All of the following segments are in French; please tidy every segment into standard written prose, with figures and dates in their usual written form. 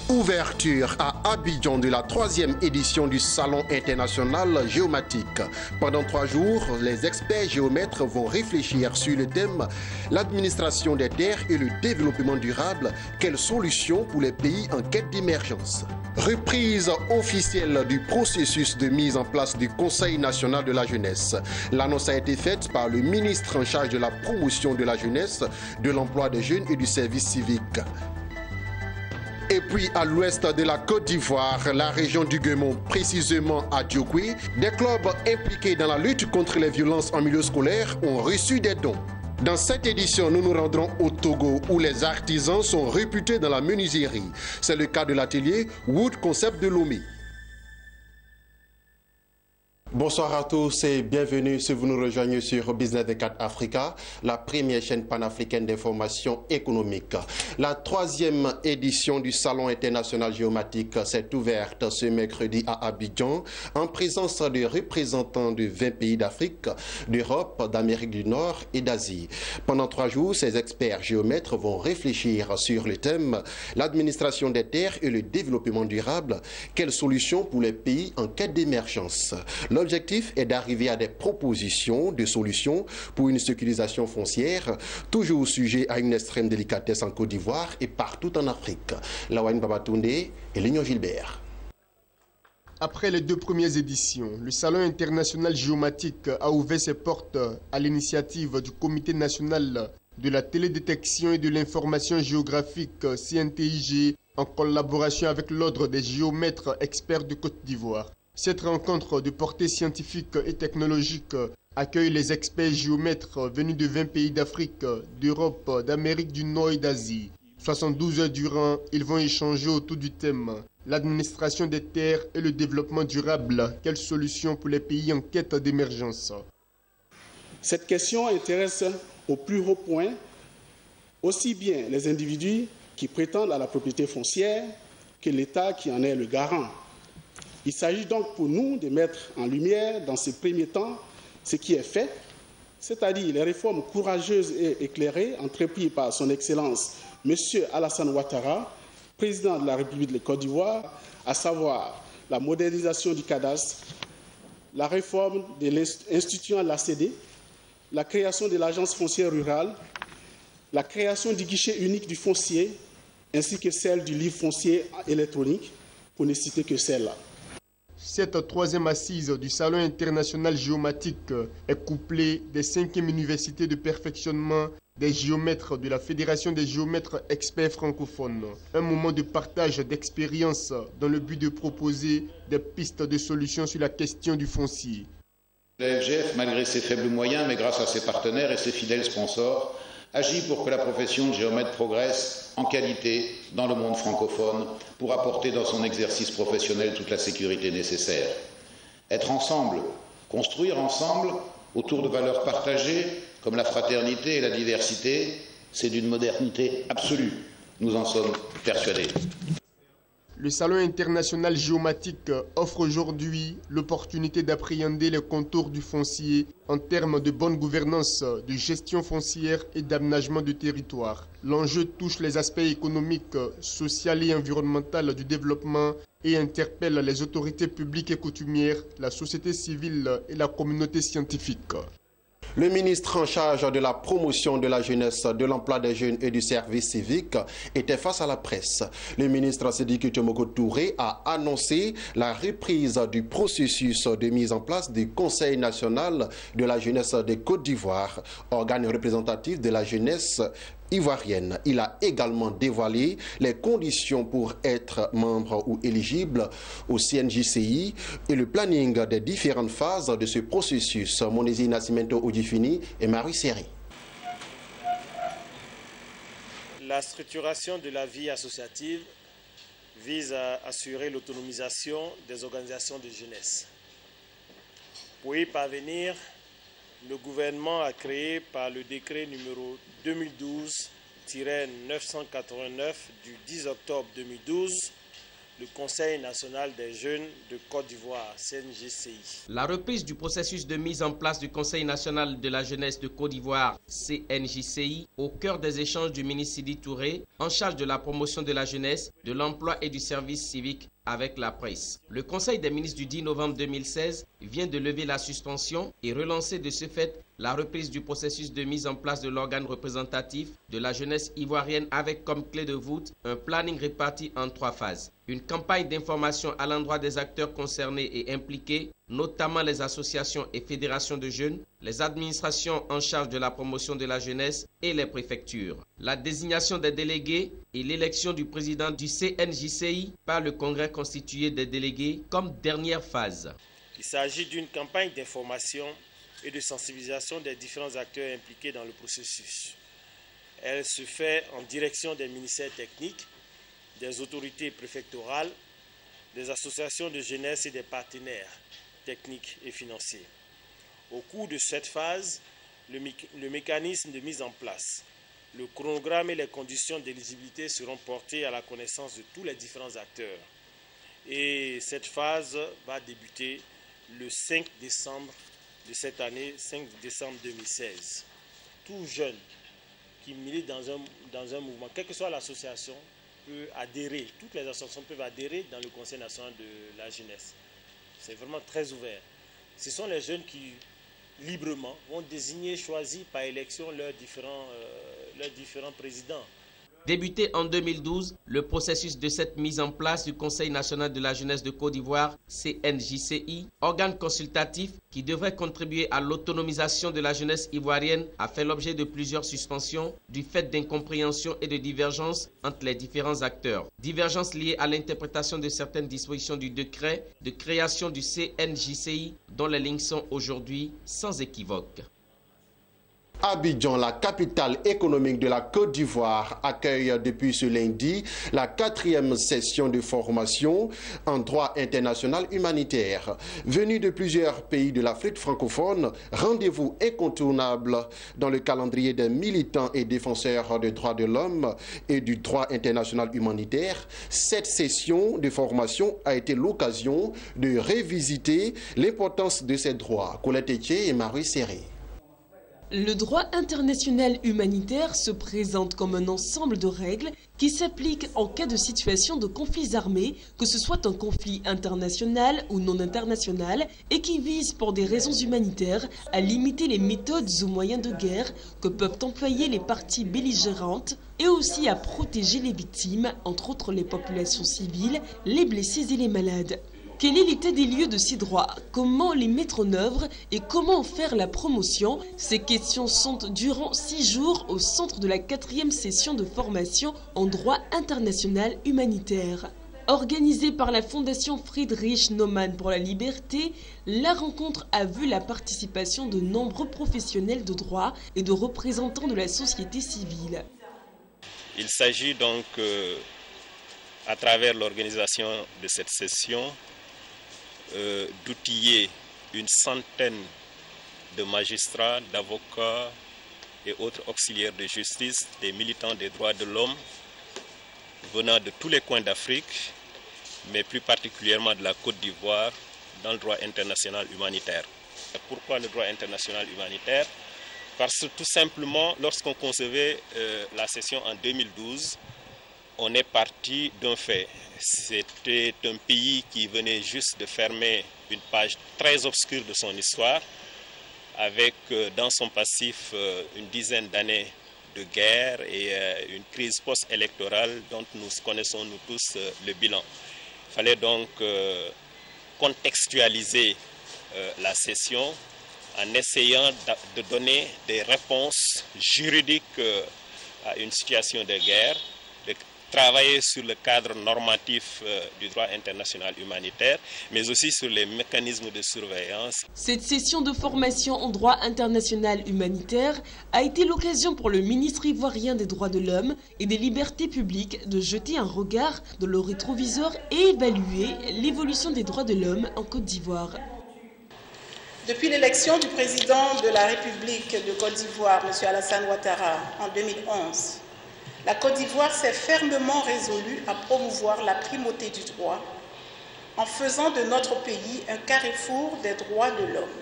Ouverture à Abidjan de la 3e édition du Salon international géomatique. Pendant 3 jours, les experts géomètres vont réfléchir sur le thème « L'administration des terres et le développement durable, quelles solutions pour les pays en quête d'émergence ?» Reprise officielle du processus de mise en place du Conseil national de la jeunesse. L'annonce a été faite par le ministre en charge de la promotion de la jeunesse, de l'emploi des jeunes et du service civique. Et puis à l'ouest de la Côte d'Ivoire, la région du Guémon, précisément à Diogoué, des clubs impliqués dans la lutte contre les violences en milieu scolaire ont reçu des dons. Dans cette édition, nous nous rendrons au Togo où les artisans sont réputés dans la menuiserie. C'est le cas de l'atelier Wood Concept de Lomé. Bonsoir à tous et bienvenue si vous nous rejoignez sur Business 24 Africa, la première chaîne panafricaine d'information économique. La 3e édition du Salon international géomatique s'est ouverte ce mercredi à Abidjan en présence de représentants de 20 pays d'Afrique, d'Europe, d'Amérique du Nord et d'Asie. Pendant 3 jours, ces experts géomètres vont réfléchir sur le thème « L'administration des terres et le développement durable, quelles solutions pour les pays en quête d'émergence ?» L'objectif est d'arriver à des propositions de solutions pour une sécurisation foncière, toujours sujet à une extrême délicatesse en Côte d'Ivoire et partout en Afrique. Lawane Babatunde et Lignon Gilbert. Après les 2 premières éditions, le Salon international géomatique a ouvert ses portes à l'initiative du Comité national de la télédétection et de l'information géographique CNTIG en collaboration avec l'Ordre des géomètres experts de Côte d'Ivoire. Cette rencontre de portée scientifique et technologique accueille les experts géomètres venus de 20 pays d'Afrique, d'Europe, d'Amérique du Nord et d'Asie. 72 heures durant, ils vont échanger autour du thème « L'administration des terres et le développement durable, quelles solutions pour les pays en quête d'émergence ?» Cette question intéresse au plus haut point aussi bien les individus qui prétendent à la propriété foncière que l'État qui en est le garant. Il s'agit donc pour nous de mettre en lumière dans ces premiers temps ce qui est fait, c'est-à-dire les réformes courageuses et éclairées entreprises par son Excellence M. Alassane Ouattara, président de la République de Côte d'Ivoire, à savoir la modernisation du cadastre, la réforme de l'institution l'ACD, la création de l'agence foncière rurale, la création du guichet unique du foncier, ainsi que celle du livre foncier électronique, pour ne citer que celle-là. Cette 3e assise du Salon international géomatique est couplée des 5e universités de perfectionnement des géomètres de la Fédération des géomètres experts francophones. Un moment de partage d'expériences dans le but de proposer des pistes de solutions sur la question du foncier. La FGF, malgré ses faibles moyens, mais grâce à ses partenaires et ses fidèles sponsors, agit pour que la profession de géomètre progresse en qualité dans le monde francophone pour apporter dans son exercice professionnel toute la sécurité nécessaire. Être ensemble, construire ensemble autour de valeurs partagées comme la fraternité et la diversité, c'est d'une modernité absolue. Nous en sommes persuadés. Le Salon international géomatique offre aujourd'hui l'opportunité d'appréhender les contours du foncier en termes de bonne gouvernance, de gestion foncière et d'aménagement du territoire. L'enjeu touche les aspects économiques, sociaux et environnementaux du développement et interpelle les autorités publiques et coutumières, la société civile et la communauté scientifique. Le ministre en charge de la promotion de la jeunesse, de l'emploi des jeunes et du service civique était face à la presse. Le ministre Sidiki Tomoko Touré a annoncé la reprise du processus de mise en place du Conseil national de la jeunesse de Côte d'Ivoire, organe représentatif de la jeunesse ivoirienne. Il a également dévoilé les conditions pour être membre ou éligible au CNJCI et le planning des différentes phases de ce processus. Monesi Nascimento Odifini et Marie Seri. La structuration de la vie associative vise à assurer l'autonomisation des organisations de jeunesse. Pour y parvenir, le gouvernement a créé par le décret numéro 2012-989 du 10 octobre 2012 le Conseil national des jeunes de Côte d'Ivoire, CNJCI. La reprise du processus de mise en place du Conseil national de la jeunesse de Côte d'Ivoire, CNJCI, au cœur des échanges du ministre Sidi Touré, en charge de la promotion de la jeunesse, de l'emploi et du service civique avec la presse. Le Conseil des ministres du 10 novembre 2016 vient de lever la suspension et relancer de ce fait la reprise du processus de mise en place de l'organe représentatif de la jeunesse ivoirienne avec comme clé de voûte un planning réparti en 3 phases. Une campagne d'information à l'endroit des acteurs concernés et impliqués, notamment les associations et fédérations de jeunes, les administrations en charge de la promotion de la jeunesse et les préfectures. La désignation des délégués et l'élection du président du CNJCI par le Congrès constitué des délégués comme dernière phase. Il s'agit d'une campagne d'information et de sensibilisation des différents acteurs impliqués dans le processus. Elle se fait en direction des ministères techniques, des autorités préfectorales, des associations de jeunesse et des partenaires techniques et financiers. Au cours de cette phase, le mécanisme de mise en place, le chronogramme et les conditions d'éligibilité seront portés à la connaissance de tous les différents acteurs. Et cette phase va débuter le 5 décembre de cette année, 5 décembre 2016. Tout jeune qui milite dans un mouvement, quelle que soit l'association, peut adhérer, toutes les associations peuvent adhérer dans le Conseil national de la jeunesse. C'est vraiment très ouvert. Ce sont les jeunes qui, librement, vont désigner, choisir par élection leurs différents présidents. Débuté en 2012, le processus de cette mise en place du Conseil national de la jeunesse de Côte d'Ivoire, CNJCI, organe consultatif qui devrait contribuer à l'autonomisation de la jeunesse ivoirienne, a fait l'objet de plusieurs suspensions du fait d'incompréhensions et de divergences entre les différents acteurs. Divergences liées à l'interprétation de certaines dispositions du décret de création du CNJCI dont les lignes sont aujourd'hui sans équivoque. Abidjan, la capitale économique de la Côte d'Ivoire, accueille depuis ce lundi la 4e session de formation en droit international humanitaire. Venus de plusieurs pays de l'Afrique francophone, rendez-vous incontournable dans le calendrier des militants et défenseurs des droits de l'homme et du droit international humanitaire. Cette session de formation a été l'occasion de révisiter l'importance de ces droits. Colette Etier et Marie Serré. Le droit international humanitaire se présente comme un ensemble de règles qui s'appliquent en cas de situation de conflits armés, que ce soit un conflit international ou non international, et qui vise pour des raisons humanitaires à limiter les méthodes ou moyens de guerre que peuvent employer les parties belligérantes et aussi à protéger les victimes, entre autres les populations civiles, les blessés et les malades. Quel est l'état des lieux de ces droits? Comment les mettre en œuvre et comment en faire la promotion? Ces questions sont durant 6 jours au centre de la 4e session de formation en droit international humanitaire. Organisée par la Fondation Friedrich Naumann pour la liberté, la rencontre a vu la participation de nombreux professionnels de droit et de représentants de la société civile. Il s'agit donc, à travers l'organisation de cette session, d'outiller une centaine de magistrats, d'avocats et autres auxiliaires de justice, des militants des droits de l'homme venant de tous les coins d'Afrique, mais plus particulièrement de la Côte d'Ivoire, dans le droit international humanitaire. Pourquoi le droit international humanitaire? Parce que tout simplement, lorsqu'on concevait la session en 2012, on est parti d'un fait. C'était un pays qui venait juste de fermer une page très obscure de son histoire, avec dans son passif une dizaine d'années de guerre et une crise post-électorale dont nous connaissons nous tous le bilan. Il fallait donc contextualiser la session en essayant de donner des réponses juridiques à une situation de guerre, de travailler sur le cadre normatif du droit international humanitaire, mais aussi sur les mécanismes de surveillance. Cette session de formation en droit international humanitaire a été l'occasion pour le ministre ivoirien des droits de l'homme et des libertés publiques de jeter un regard dans le rétroviseur et évaluer l'évolution des droits de l'homme en Côte d'Ivoire. Depuis l'élection du président de la République de Côte d'Ivoire, M. Alassane Ouattara, en 2011, la Côte d'Ivoire s'est fermement résolue à promouvoir la primauté du droit en faisant de notre pays un carrefour des droits de l'homme.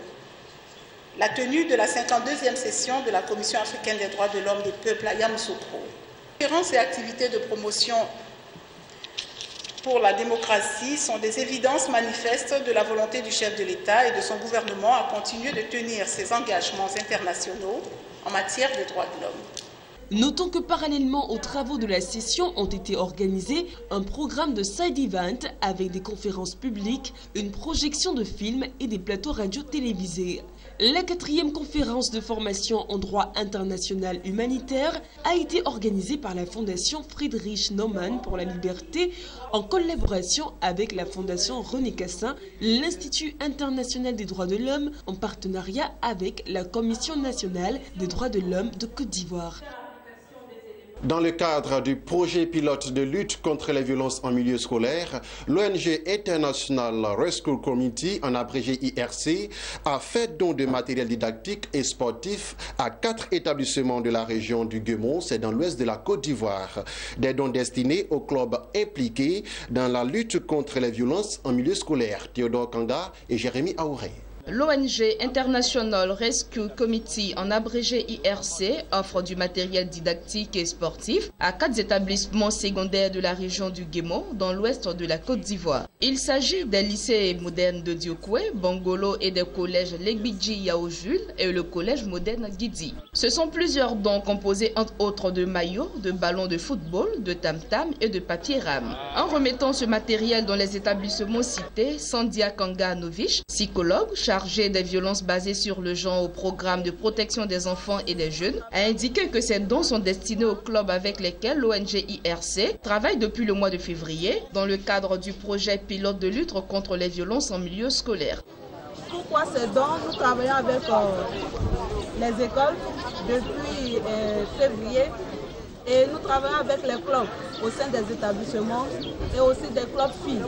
La tenue de la 52e session de la Commission africaine des droits de l'homme des peuples à Yamoussoukro. Conférences et activités de promotion pour la démocratie sont des évidences manifestes de la volonté du chef de l'État et de son gouvernement à continuer de tenir ses engagements internationaux en matière de droits de l'homme. Notons que parallèlement aux travaux de la session ont été organisés un programme de side event avec des conférences publiques, une projection de films et des plateaux radio-télévisés. La 4e conférence de formation en droit international humanitaire a été organisée par la Fondation Friedrich Naumann pour la liberté en collaboration avec la Fondation René Cassin, l'Institut international des droits de l'homme en partenariat avec la Commission nationale des droits de l'homme de Côte d'Ivoire. Dans le cadre du projet pilote de lutte contre les violences en milieu scolaire, l'ONG International Rescue Committee, en abrégé IRC, a fait don de matériel didactique et sportif à 4 établissements de la région du Guémon, c'est dans l'ouest de la Côte d'Ivoire. Des dons destinés aux clubs impliqués dans la lutte contre les violences en milieu scolaire. Théodore Kanga et Jérémy Aouré. L'ONG International Rescue Committee, en abrégé IRC, offre du matériel didactique et sportif à 4 établissements secondaires de la région du Guémon, dans l'ouest de la Côte d'Ivoire. Il s'agit des lycées modernes de Diokwe, Bangolo et des collèges Legbidji Yao-Jules et le collège moderne Guidi. Ce sont plusieurs dons composés entre autres de maillots, de ballons de football, de tam-tam et de papier rame. En remettant ce matériel dans les établissements cités, Sandia Kanga Novich, psychologue, chargé des violences basées sur le genre au programme de protection des enfants et des jeunes, a indiqué que ces dons sont destinés aux clubs avec lesquels l'ONG IRC travaille depuis le mois de février dans le cadre du projet pilote de lutte contre les violences en milieu scolaire. Pourquoi ces dons? Nous travaillons avec les écoles depuis février et nous travaillons avec les clubs au sein des établissements et aussi des clubs filles.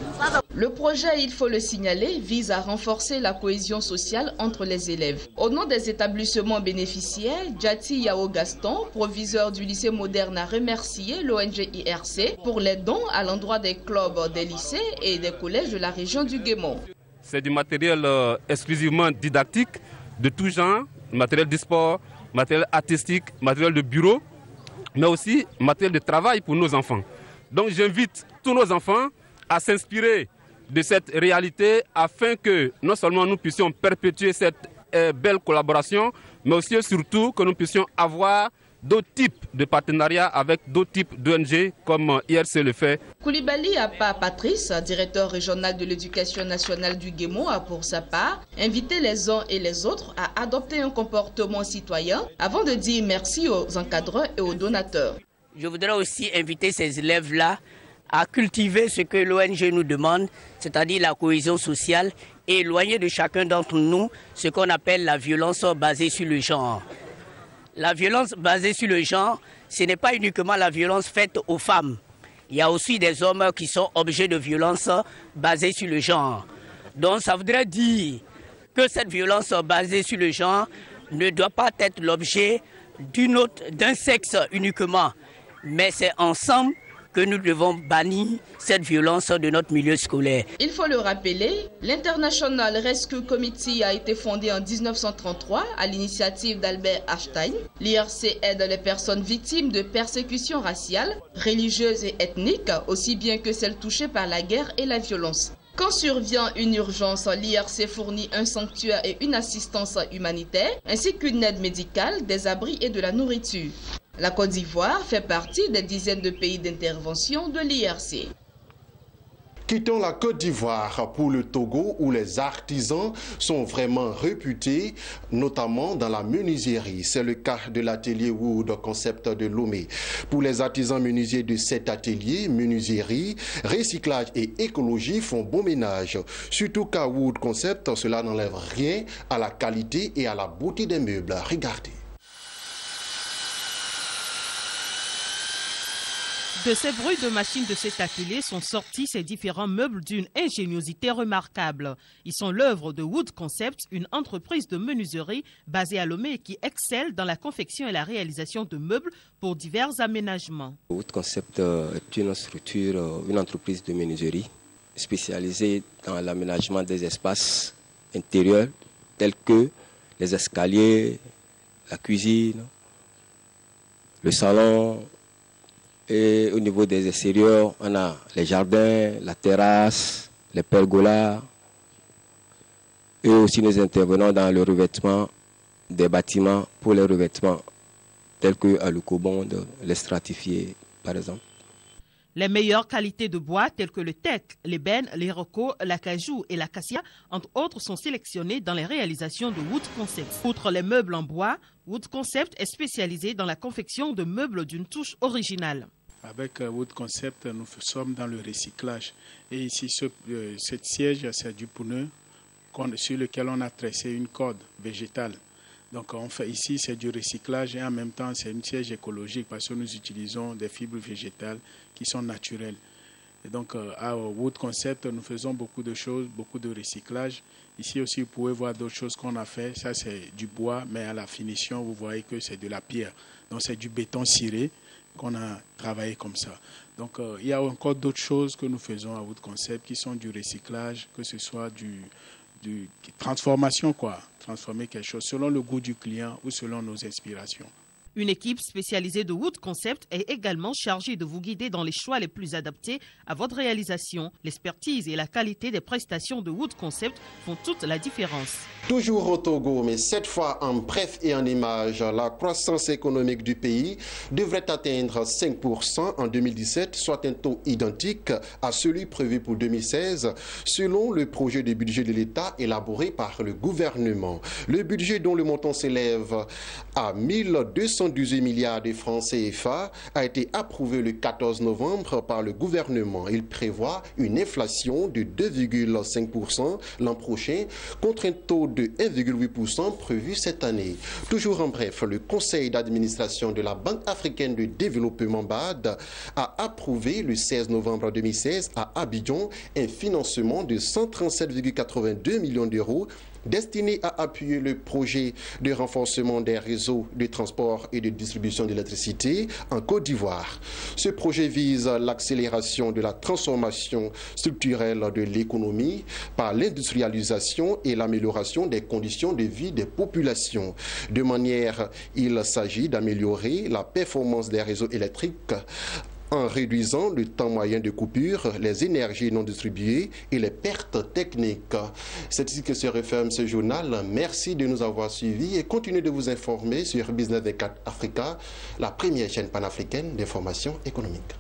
Le projet, il faut le signaler, vise à renforcer la cohésion sociale entre les élèves. Au nom des établissements bénéficiaires, Djati Yao Gaston, proviseur du lycée moderne, a remercié l'ONG IRC pour les dons à l'endroit des clubs des lycées et des collèges de la région du Guémon. C'est du matériel exclusivement didactique, de tout genre, matériel de sport, matériel artistique, matériel de bureau, mais aussi matériel de travail pour nos enfants. Donc j'invite tous nos enfants à s'inspirer de cette réalité afin que non seulement nous puissions perpétuer cette belle collaboration, mais aussi et surtout que nous puissions avoir d'autres types de partenariats avec d'autres types d'ONG comme IRC le fait. Koulibaly Apa Patrice, directeur régional de l'éducation nationale du Guémon, a pour sa part invité les uns et les autres à adopter un comportement citoyen avant de dire merci aux encadreurs et aux donateurs. Je voudrais aussi inviter ces élèves-là à cultiver ce que l'ONG nous demande, c'est-à-dire la cohésion sociale, et éloigner de chacun d'entre nous ce qu'on appelle la violence basée sur le genre. La violence basée sur le genre, ce n'est pas uniquement la violence faite aux femmes. Il y a aussi des hommes qui sont objets de violence basée sur le genre. Donc ça voudrait dire que cette violence basée sur le genre ne doit pas être l'objet d'un sexe uniquement, mais c'est ensemble que nous devons bannir cette violence de notre milieu scolaire. Il faut le rappeler, l'International Rescue Committee a été fondé en 1933 à l'initiative d'Albert Einstein. L'IRC aide les personnes victimes de persécutions raciales, religieuses et ethniques, aussi bien que celles touchées par la guerre et la violence. Quand survient une urgence, l'IRC fournit un sanctuaire et une assistance humanitaire, ainsi qu'une aide médicale, des abris et de la nourriture. La Côte d'Ivoire fait partie des dizaines de pays d'intervention de l'IRC. Quittons la Côte d'Ivoire pour le Togo où les artisans sont vraiment réputés, notamment dans la menuiserie. C'est le cas de l'atelier Wood Concept de Lomé. Pour les artisans menuisiers de cet atelier, menuiserie, recyclage et écologie font bon ménage. Surtout qu'à Wood Concept, cela n'enlève rien à la qualité et à la beauté des meubles. Regardez. De ces bruits de machines de cet atelier sont sortis ces différents meubles d'une ingéniosité remarquable. Ils sont l'œuvre de Wood Concept, une entreprise de menuiserie basée à Lomé qui excelle dans la confection et la réalisation de meubles pour divers aménagements. Wood Concept est une structure, une entreprise de menuiserie spécialisée dans l'aménagement des espaces intérieurs tels que les escaliers, la cuisine, le salon. Et au niveau des extérieurs, on a les jardins, la terrasse, les pergolas. Et aussi nous intervenons dans le revêtement des bâtiments pour les revêtements tels que à l'Ucobond, les stratifiés par exemple. Les meilleures qualités de bois telles que le teck, l'ébène, l'iroko, l'acajou et l'acacia, entre autres, sont sélectionnées dans les réalisations de Wood Concept. Outre les meubles en bois, Wood Concept est spécialisé dans la confection de meubles d'une touche originale. Avec Wood Concept, nous sommes dans le recyclage. Et ici, ce siège, c'est du pneu sur lequel on a tressé une corde végétale. Donc on fait ici, c'est du recyclage et en même temps, c'est un siège écologique parce que nous utilisons des fibres végétales qui sont naturelles. Et donc à Wood Concept, nous faisons beaucoup de choses, beaucoup de recyclage. Ici aussi, vous pouvez voir d'autres choses qu'on a fait. Ça, c'est du bois, mais à la finition, vous voyez que c'est de la pierre. Donc c'est du béton ciré qu'on a travaillé comme ça. Donc il y a encore d'autres choses que nous faisons à Wood Concept qui sont du recyclage, que ce soit du transformation, transformer quelque chose selon le goût du client ou selon nos inspirations. Une équipe spécialisée de Wood Concept est également chargée de vous guider dans les choix les plus adaptés à votre réalisation. L'expertise et la qualité des prestations de Wood Concept font toute la différence. Toujours au Togo, mais cette fois en bref et en images, la croissance économique du pays devrait atteindre 5% en 2017, soit un taux identique à celui prévu pour 2016, selon le projet de budget de l'État élaboré par le gouvernement. Le budget dont le montant s'élève à 1218 milliards de francs CFA a été approuvé le 14 novembre par le gouvernement. Il prévoit une inflation de 2,5% l'an prochain contre un taux de 1,8% prévu cette année. Toujours en bref, le conseil d'administration de la Banque africaine de développement BAD a approuvé le 16 novembre 2016 à Abidjan un financement de 137,82 millions d'euros destiné à appuyer le projet de renforcement des réseaux de transport et de distribution d'électricité en Côte d'Ivoire. Ce projet vise l'accélération de la transformation structurelle de l'économie par l'industrialisation et l'amélioration des conditions de vie des populations. De manière, il s'agit d'améliorer la performance des réseaux électriques en réduisant le temps moyen de coupure, les énergies non distribuées et les pertes techniques. C'est ici que se referme ce journal. Merci de nous avoir suivis et continuez de vous informer sur Business 24 Africa, la première chaîne panafricaine d'information économique.